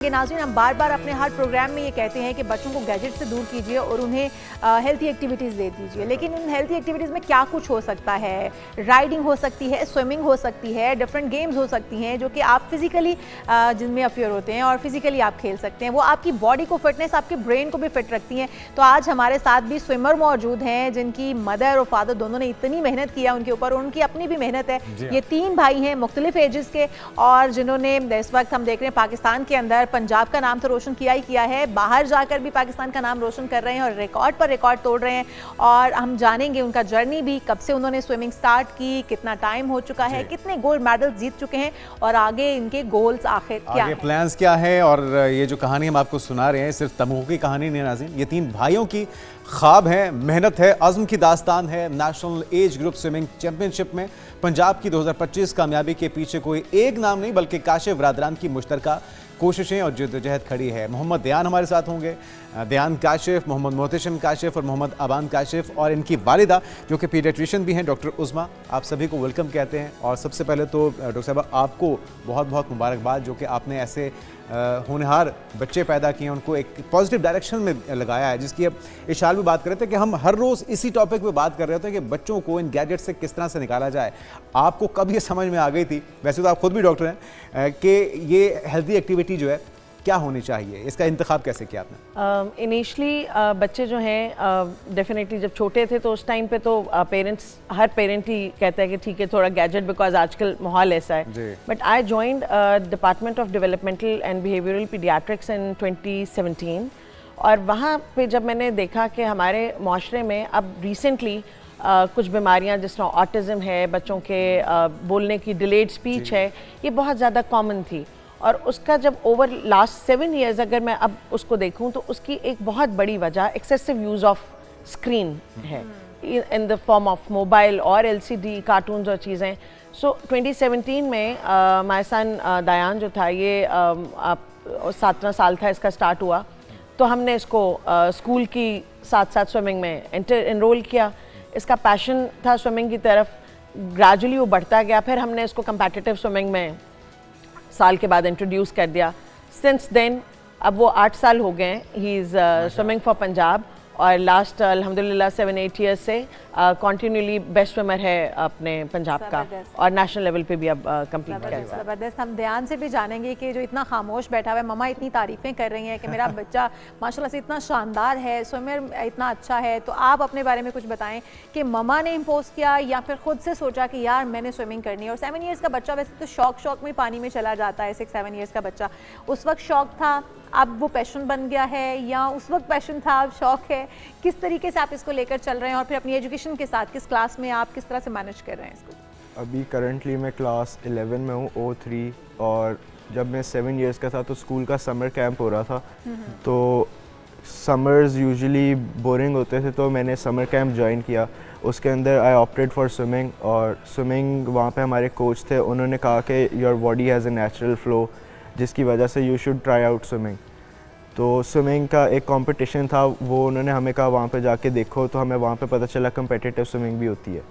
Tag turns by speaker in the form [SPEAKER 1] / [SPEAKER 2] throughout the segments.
[SPEAKER 1] नाज़रीन, हम बार बार अपने हर प्रोग्राम में ये कहते हैं कि बच्चों को गैजेट से दूर कीजिए और उन्हें हेल्थी एक्टिविटीज़ दे दीजिए। लेकिन उन हेल्थी एक्टिविटीज़ में क्या कुछ हो सकता है? राइडिंग हो सकती है, स्विमिंग हो सकती है, डिफरेंट गेम्स हो सकती हैं जो कि आप फिज़िकली जिनमें अफेयर होते हैं और फिज़िकली आप खेल सकते हैं। वो आपकी बॉडी को फिटनेस, आपके ब्रेन को भी फिट रखती हैं। तो आज हमारे साथ भी स्विमर मौजूद हैं जिनकी मदर और फादर दोनों ने इतनी मेहनत किया उनके ऊपर, उनकी अपनी भी मेहनत है। ये 3 भाई हैं मुख्तलिफ एजेस के और जिन्होंने इस वक्त हम देख रहे हैं पाकिस्तान के अंदर पंजाब का नाम तो रोशन किया ही किया है, बाहर जाकर भी पाकिस्तान का नाम रोशन कर रहे हैं और रिकॉर्ड पर रिकॉर्ड तोड़ रहे हैं। और हम जानेंगे उनका जर्नी भी, कब से उन्होंने स्विमिंग स्टार्ट की, कितना टाइम हो चुका है, कितने गोल्ड मेडल जीत चुके हैं और आगे इनके गोल्स आखिर क्या है,
[SPEAKER 2] प्लान्स क्या है। और ये जो कहानी हम आपको सुना रहे हैं सिर्फ तमगों की कहानी नहीं नाज़रीन, ये 3 भाइयों की ख्वाब है, मेहनत है, अज़्म की दास्तान है। National age group swimming championship में पंजाब की 2025 कामयाबी के पीछे कोई एक नाम नहीं बल्कि काशिफ बरादरान की मुश्तरका कोशिशें और जद्दोजहद खड़ी है। मोहम्मद दयान हमारे साथ होंगे, दयान काशिफ, मोहम्मद मोहतशिम काशिफ और मोहम्मद अबान काशिफ, और इनकी वालिदा जो कि पीडियाट्रिशियन भी हैं डॉक्टर उज़मा। आप सभी को वेलकम कहते हैं। और सबसे पहले तो डॉक्टर साहब आपको बहुत बहुत मुबारकबाद जो कि आपने ऐसे होनहार बच्चे पैदा किए, उनको एक पॉजिटिव डायरेक्शन में लगाया है, जिसकी अब इशाल भी बात कर रहे थे कि हम हर रोज़ इसी टॉपिक पे बात कर रहे होते हैं कि बच्चों को इन गैजेट से किस तरह से निकाला जाए। आपको कब ये समझ में आ गई थी, वैसे तो आप खुद भी डॉक्टर हैं, कि ये हेल्दी एक्टिविटी जो है क्या होनी चाहिए, इसका इंतखाब कैसे किया आपने?
[SPEAKER 3] इनिशली बच्चे जो हैं डेफिनेटली जब छोटे थे तो उस टाइम पे तो पेरेंट्स, हर पेरेंट ही कहता है कि ठीक है थोड़ा गैजेट, बिकॉज आजकल माहौल ऐसा है। But I joined department of developmental and behavioural paediatrics in 2017 और वहाँ पे जब मैंने देखा कि हमारे माशरे में अब रिसेंटली कुछ बीमारियाँ जिस तरह ऑटिज़म है, बच्चों के बोलने की डिलेड स्पीच है, ये बहुत ज़्यादा कॉमन थी। और उसका जब ओवर लास्ट 7 ईयर्स अगर मैं अब उसको देखूं तो उसकी एक बहुत बड़ी वजह एक्सेसिव यूज़ ऑफ स्क्रीन है, in the form of mobile और LCD कार्टून्स और चीज़ें। सो 2017 में माय सन दयान जो था, ये 17 साल था इसका स्टार्ट हुआ, तो हमने इसको स्कूल की साथ साथ स्विमिंग में एनरोल किया। इसका पैशन था स्विमिंग की तरफ, ग्रेजुअली वो बढ़ता गया। फिर हमने इसको कम्पिटिटिव स्विमिंग में साल के बाद इंट्रोड्यूस कर दिया। सिंस देन अब वो 8 साल हो गए हैं, he is swimming for Punjab और लास्ट अल्हम्दुलिल्लाह 7-8 ईयर्स से कॉन्टिन्यूली बेस्ट स्विमर है अपने पंजाब का और नेशनल लेवल पे भी अब कंप्लीट किया है।
[SPEAKER 1] ज़बरदस्त। हम ध्यान से भी जानेंगे कि जो इतना खामोश बैठा हुआ है, मम्मा इतनी तारीफ़ें कर रही हैं कि मेरा बच्चा माशाल्लाह से इतना शानदार है, स्विमर इतना अच्छा है, तो आप अपने बारे में कुछ बताएं कि मम्मा ने इम्पोज किया या फिर खुद से सोचा कि यार मैंने स्विमिंग करनी है। और 7 ईयर्स का बच्चा वैसे तो शौक में पानी में चला जाता है, 6-7 ईयर्स का बच्चा, उस वक्त शौक था, अब वो पैशन बन गया है या उस वक्त पैशन था अब शौक है? किस तरीके से आप इसको लेकर चल रहे हैं और फिर अपनी एजुकेशन के साथ किस क्लास में आप किस तरह से मैनेज कर रहे हैं इसको?
[SPEAKER 4] अभी करंटली मैं क्लास 11 में हूँ, O3, और जब मैं 7 इयर्स का था तो स्कूल का समर कैंप हो रहा था। तो समर्स यूजुअली बोरिंग होते थे तो मैंने समर कैंप ज्वाइन किया। उसके अंदर आई ऑप्टेड फॉर स्विमिंग, और स्विमिंग वहाँ पे हमारे कोच थे, उन्होंने कहा कि your body has a natural flow जिसकी वजह से you should try out swimming. तो स्विमिंग का एक कंपटीशन था, वो उन्होंने हमें कहा वहाँ पे जाके देखो, तो हमें वहाँ पे पता चला कम्पिटिटिव स्विमिंग भी होती है।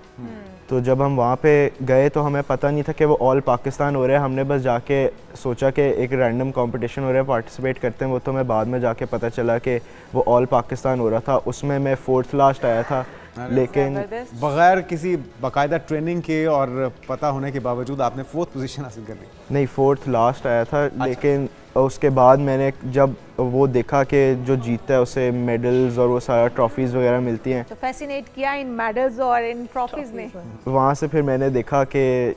[SPEAKER 4] तो जब हम वहाँ पे गए तो हमें पता नहीं था कि वो ऑल पाकिस्तान हो रहा है, हमने बस जाके सोचा कि एक रैंडम कंपटीशन हो रहा है, पार्टिसिपेट करते हैं। वो तो मैं बाद में जाके पता चला कि वो ऑल पाकिस्तान हो रहा था, उसमें मैं 4th लास्ट आया था। लेकिन
[SPEAKER 2] बगैर किसी बाकायदा ट्रेनिंग के और पता होने के बावजूद आपने 4th पोजीशन हासिल कर ली?
[SPEAKER 4] नहीं, 4th लास्ट आया था। लेकिन उसके बाद मैंने जब वो देखा कि जो जीतता है उसे मेडल्स और वो सारा ट्रॉफीज़ वगैरह मिलती हैं,
[SPEAKER 1] तो फैसिनेट किया इन मेडल्स और इन ट्रॉफीज़ ने।
[SPEAKER 4] वहाँ से फिर मैंने देखा कि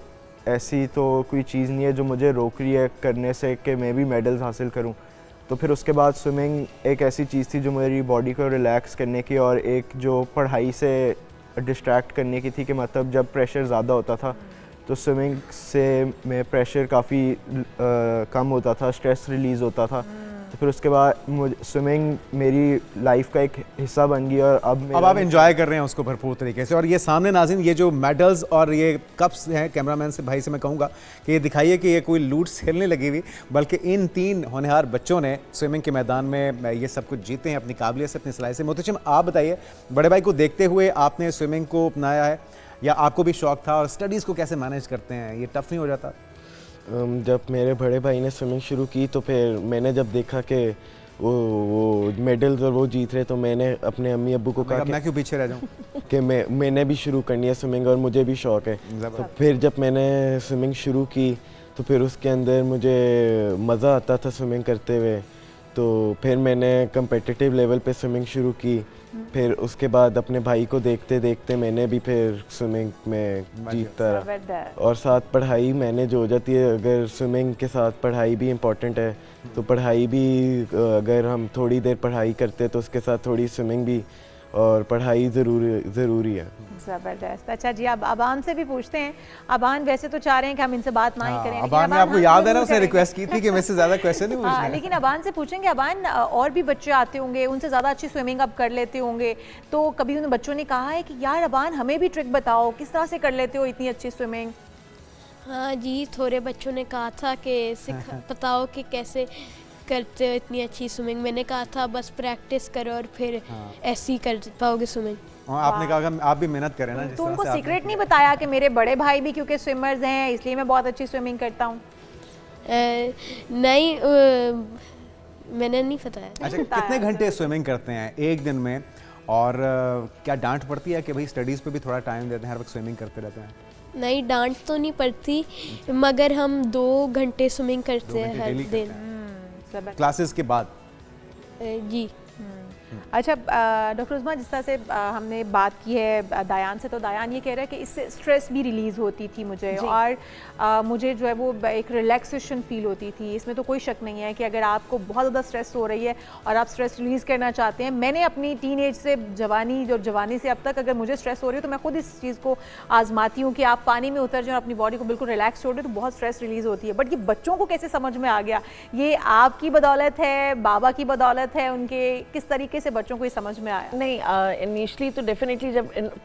[SPEAKER 4] ऐसी तो कोई चीज़ नहीं है जो मुझे रोक रही है करने से कि मैं भी मेडल्स हासिल करूँ। तो फिर उसके बाद स्विमिंग एक ऐसी चीज़ थी जो मेरी बॉडी को रिलैक्स करने की और एक जो पढ़ाई से डिस्ट्रैक्ट करने की थी, कि मतलब जब प्रेशर ज़्यादा होता था तो स्विमिंग से में प्रेशर काफ़ी कम होता था, स्ट्रेस रिलीज़ होता था। तो फिर उसके बाद मुझे स्विमिंग मेरी लाइफ का एक हिस्सा बन गई और अब
[SPEAKER 2] आप एंजॉय कर रहे हैं उसको भरपूर तरीके से। और ये सामने नाज़रीन ये जो मेडल्स और ये कप्स हैं, कैमरामैन से भाई से मैं कहूँगा कि ये दिखाइए कि ये कोई लूट सेल नहीं लगी हुई, बल्कि इन 3 होनहार बच्चों ने स्विमिंग के मैदान में ये सब कुछ जीते हैं अपनी काबिलियत से, अपनी सलाहियत से। मोहतशिम, आप बताइए, बड़े भाई को देखते हुए आपने स्विमिंग को अपनाया है या आपको भी शौक था, और स्टडीज़ को कैसे मैनेज करते हैं, ये टफ नहीं हो जाता?
[SPEAKER 4] जब मेरे बड़े भाई ने स्विमिंग शुरू की तो फिर मैंने जब देखा कि वो मेडल्स और वो जीत रहे, तो मैंने अपने अम्मी अब्बू को कहा
[SPEAKER 2] मैं क्यों पीछे रह जाऊँ
[SPEAKER 4] कि मैंने भी शुरू करनी है स्विमिंग और मुझे भी शौक़ है। तो फिर जब मैंने स्विमिंग शुरू की तो फिर उसके अंदर मुझे मज़ा आता था स्विमिंग करते हुए। तो फिर मैंने कम्पिटिटिव लेवल पे स्विमिंग शुरू की। फिर उसके बाद अपने भाई को देखते देखते मैंने भी फिर स्विमिंग में जीतता रहा। और साथ पढ़ाई मैनेज हो जाती है, अगर स्विमिंग के साथ पढ़ाई भी इम्पोर्टेंट है तो पढ़ाई भी, अगर हम थोड़ी देर पढ़ाई करते तो उसके साथ थोड़ी स्विमिंग भी, और पढ़ाई ज़रूरी है।
[SPEAKER 1] ज़बरदस्त। अच्छा जी, अब अबान से भी पूछते हैं। अबान वैसे तो चाह रहे हैं कि हम इनसे बात ना ही करें,
[SPEAKER 2] अबान ने आपको याद है ना, उसने रिक्वेस्ट की थी कि मेरे से ज़्यादा क्वेश्चन नहीं पूछने।
[SPEAKER 1] लेकिन अबान से पूछेंगे। अबान, और भी बच्चे आते होंगे, उनसे ज़्यादा अच्छी स्विमिंग अब कर लेते होंगे, तो कभी उन बच्चों ने कहा है कि यार अबान हमें भी ट्रिक बताओ, किस तरह से कर लेते हो इतनी अच्छी स्विमिंग?
[SPEAKER 5] हाँ जी, थोड़े बच्चों ने कहा था कि बताओ कि कैसे करते हो इतनी अच्छी स्विमिंग। मैंने कहा था बस प्रैक्टिस करो और फिर ऐसे ही कर पाओगे स्विमिंग।
[SPEAKER 2] आपने कहा कि आप भी मेहनत करें ना।
[SPEAKER 1] तो उनको सीक्रेट नहीं बताया कि मेरे बड़े भाई भी क्योंकि स्विमर्स हैं इसलिए मैं बहुत अच्छी स्विमिंग करता हूँ?
[SPEAKER 5] नहीं, मैंने नहीं बताया।
[SPEAKER 2] अच्छा, कितने घंटे स्विमिंग करते हैं एक दिन में, और क्या डांट पड़ती है कि भाई स्टडीज़ पे भी थोड़ा टाइम देते हैं, हर वक्त स्विमिंग करते रहते हैं?
[SPEAKER 5] नहीं, डांट तो नहीं पड़ती, मगर हम 2 घंटे स्विमिंग करते हैं हर दिन।
[SPEAKER 2] क्लासेस के बाद?
[SPEAKER 5] जी।
[SPEAKER 1] अच्छा डॉक्टर उस्मा, जिस तरह से हमने बात की है दायान से, तो दायान ये कह रहा है कि इससे स्ट्रेस भी रिलीज़ होती थी मुझे, और मुझे जो है वो एक रिलैक्सेशन फील होती थी। इसमें तो कोई शक नहीं है कि अगर आपको बहुत ज़्यादा स्ट्रेस हो रही है और आप स्ट्रेस रिलीज़ करना चाहते हैं, मैंने अपनी टीनेज से जवानी से अब तक अगर मुझे स्ट्रेस हो रही है तो मैं खुद इस चीज़ को आजमाती हूँ कि आप पानी में उतर जाओ, अपनी बॉडी को बिल्कुल रिलैक्स छोड़ दें, तो बहुत स्ट्रेस रिलीज़ होती है। बट ये बच्चों को कैसे समझ में आ गया? ये आपकी बदौलत है, बाबा की बदौलत है उनके, किस तरीके से बच्चों को ये समझ में आया?
[SPEAKER 3] नहीं, इनिशियली तो डेफिनेटली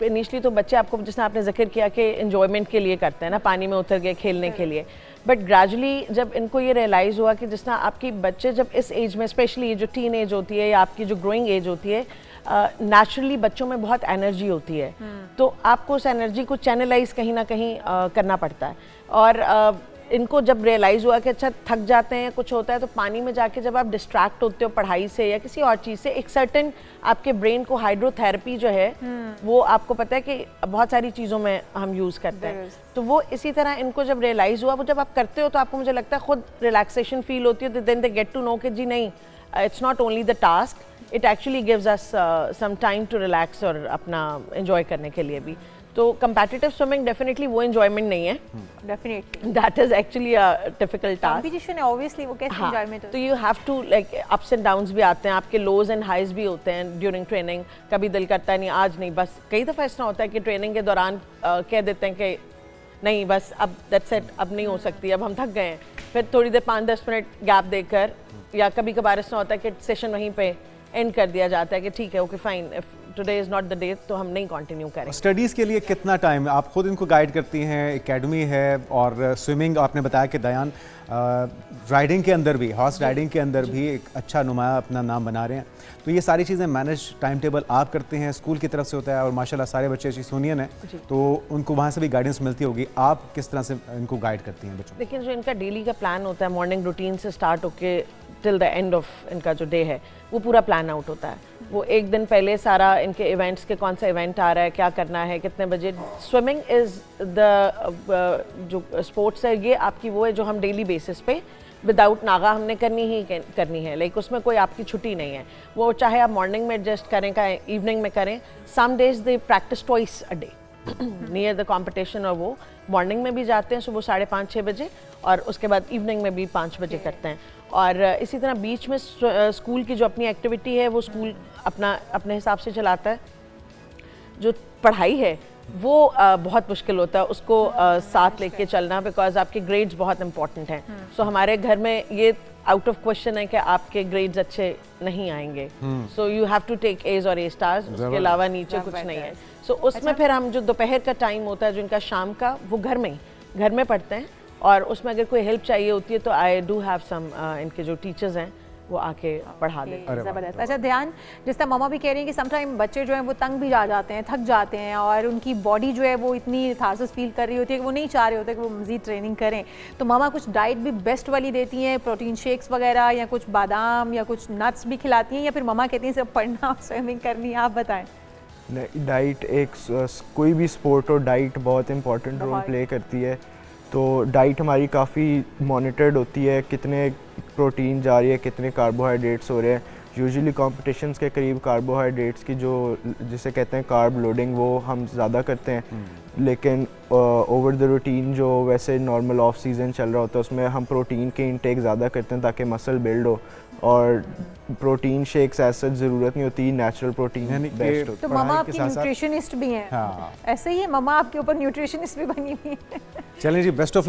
[SPEAKER 3] इनिशियली तो बच्चे, आपको जिसने आपने जिक्र किया कि एंजॉयमेंट के लिए करते हैं ना, पानी में उतर गए खेलने के लिए, बट ग्रेजुअली जब इनको ये रियलाइज़ हुआ कि जिस तरह आपकी बच्चे जब इस एज में, स्पेशली जो टीन एज होती है या आपकी जो ग्रोइंग एज होती है, नेचुरली बच्चों में बहुत एनर्जी होती है, तो आपको उस एनर्जी को चैनलाइज कहीं ना कहीं करना पड़ता है। और इनको जब रियलाइज़ हुआ कि अच्छा थक जाते हैं, कुछ होता है, तो पानी में जाके जब आप डिस्ट्रैक्ट होते हो पढ़ाई से या किसी और चीज़ से, एक सर्टेन आपके ब्रेन को हाइड्रोथेरेपी जो है वो आपको पता है कि बहुत सारी चीज़ों में हम यूज़ करते हैं, तो वो इसी तरह इनको जब रियलाइज़ हुआ, वो जब आप करते हो तो आपको, मुझे लगता है, खुद रिलैक्सेशन फील होती है। Then they get to know कि जी नहीं, it's not only the task, it actually gives us some time to relax और अपना एंजॉय करने के लिए भी। तो कंपेटिटिव स्विमिंग डेफिनेटली वो एंजॉयमेंट नहीं है,
[SPEAKER 1] definitely
[SPEAKER 3] that is actually a difficult task.
[SPEAKER 1] Competition है ऑब्वियसली, वो कैसे एंजॉयमेंट है?
[SPEAKER 3] तो you have to, like, ups and downs भी आते हैं, आपके लोज एंड हाइज भी होते हैं ड्यूरिंग ट्रेनिंग। कभी दिल करता है नहीं आज नहीं, बस कई दफ़ा ऐसा होता है कि ट्रेनिंग के दौरान कह देते हैं कि नहीं बस अब दैट्स इट, अब नहीं हो सकती, अब हम थक गए हैं, फिर थोड़ी देर 5-10 मिनट गैप देकर, या कभी कभार ऐसा होता है कि सेशन वहीं पे एंड कर दिया जाता है कि ठीक है, okay fine, if today is not the day, तो हम नहीं कंटिन्यू करेंगे।
[SPEAKER 2] स्टडीज़ के लिए कितना टाइम आप खुद इनको गाइड करती हैं? एकेडमी है, और स्विमिंग आपने बताया कि दयान राइडिंग के अंदर भी, हॉर्स राइडिंग के अंदर भी एक अच्छा नुमाया अपना नाम बना रहे हैं, तो ये सारी चीज़ें मैनेज, टाइम टेबल आप करते हैं, स्कूल की तरफ से होता है, और माशाल्लाह सारे बच्चे सोनियन हैं, तो उनको वहाँ से भी गाइडेंस मिलती होगी। आप किस तरह से इनको गाइड करती हैं बच्चों?
[SPEAKER 3] लेकिन जो इनका डेली का प्लान होता है, मॉर्निंग रूटीन से स्टार्ट होके टिल द एंड ऑफ इनका जो डे है, वो पूरा प्लान आउट होता है। वो एक दिन पहले सारा इनके इवेंट्स के, कौन सा इवेंट आ रहा है, क्या करना है, कितने बजे। स्विमिंग इज़ द जो स्पोर्ट्स है, ये आपकी वो है जो हम डेली बेसिस पे विदाउट नागा हमने करनी है, लाइक उसमें कोई आपकी छुट्टी नहीं है। वो चाहे आप मॉर्निंग में एडजस्ट करें, चाहे इवनिंग में करें, some days they practise twice a day near the competition, और वो मॉर्निंग में भी जाते हैं सुबह 5:30-6 बजे, और उसके बाद इवनिंग में भी 5 बजे करते हैं। और इसी तरह बीच में स्कूल की जो अपनी एक्टिविटी है वो स्कूल अपने हिसाब से चलाता है। जो पढ़ाई है वो बहुत मुश्किल होता है उसको साथ लेके चलना, बिकॉज आपके ग्रेड्स बहुत इंपॉर्टेंट हैं। सो हमारे घर में ये आउट ऑफ क्वेश्चन है कि आपके ग्रेड्स अच्छे नहीं आएंगे, so you have to take A's और ए स्टार्स, उसके अलावा नीचे कुछ नहीं है। सो उसमें फिर हम जो दोपहर का टाइम होता है, जो इनका शाम का, वो घर में पढ़ते हैं, और उसमें अगर कोई हेल्प चाहिए होती है तो आई डू हैव सम, इनके जो टीचर्स हैं वो आके पढ़ा दे।
[SPEAKER 1] ज़बरदस्त। अच्छा ध्यान, जिस तरह मामा भी कह रही हैं कि समटाइम बच्चे जो हैं वो तंग भी आ जाते हैं, थक जाते हैं और उनकी बॉडी जो है वो इतनी थार्सस फील कर रही होती है कि वो नहीं चाह रहे होते कि वो मज़ीद ट्रेनिंग करें, तो मामा कुछ डाइट भी बेस्ट वाली देती हैं, प्रोटीन शेक्स वगैरह या कुछ बादाम या कुछ नट्स भी खिलाती हैं, या फिर मामा कहती हैं सिर्फ पढ़ना स्विमिंग करनी है? आप बताएं।
[SPEAKER 4] नहीं, डाइट कोई भी स्पोर्ट हो, डाइट बहुत इंपॉर्टेंट रोल प्ले करती है। तो डाइट हमारी काफ़ी मॉनिटर्ड होती है, कितने प्रोटीन जा रही है, कितने कार्बोहाइड्रेट्स हो रहे हैं। यूजुअली कॉम्पिटिशन्स के करीब कार्बोहाइड्रेट्स की जो जिसे कहते हैं कार्ब लोडिंग वो हम ज़्यादा करते हैं, लेकिन ओवर द रूटीन जो वैसे नॉर्मल ऑफ सीज़न चल रहा होता है उसमें हम प्रोटीन के इंटेक ज़्यादा करते हैं ताकि मसल बिल्ड हो। और प्रोटीन शेक्स ऐसा ज़रूरत नहीं होती, नेचुरल प्रोटीन बेस्ट होता
[SPEAKER 1] तो
[SPEAKER 2] पढ़ाई
[SPEAKER 1] मामा
[SPEAKER 2] के
[SPEAKER 1] आपकी
[SPEAKER 2] साथ-साथ-
[SPEAKER 1] न्यूट्रिशनिस्ट भी हैं।
[SPEAKER 2] हाँ।
[SPEAKER 1] ऐसे ही है, मामा आपके ऊपर न्यूट्रिशनिस्ट भी बनी हुई है।
[SPEAKER 2] चलें जी, बेस्ट ऑफ लक।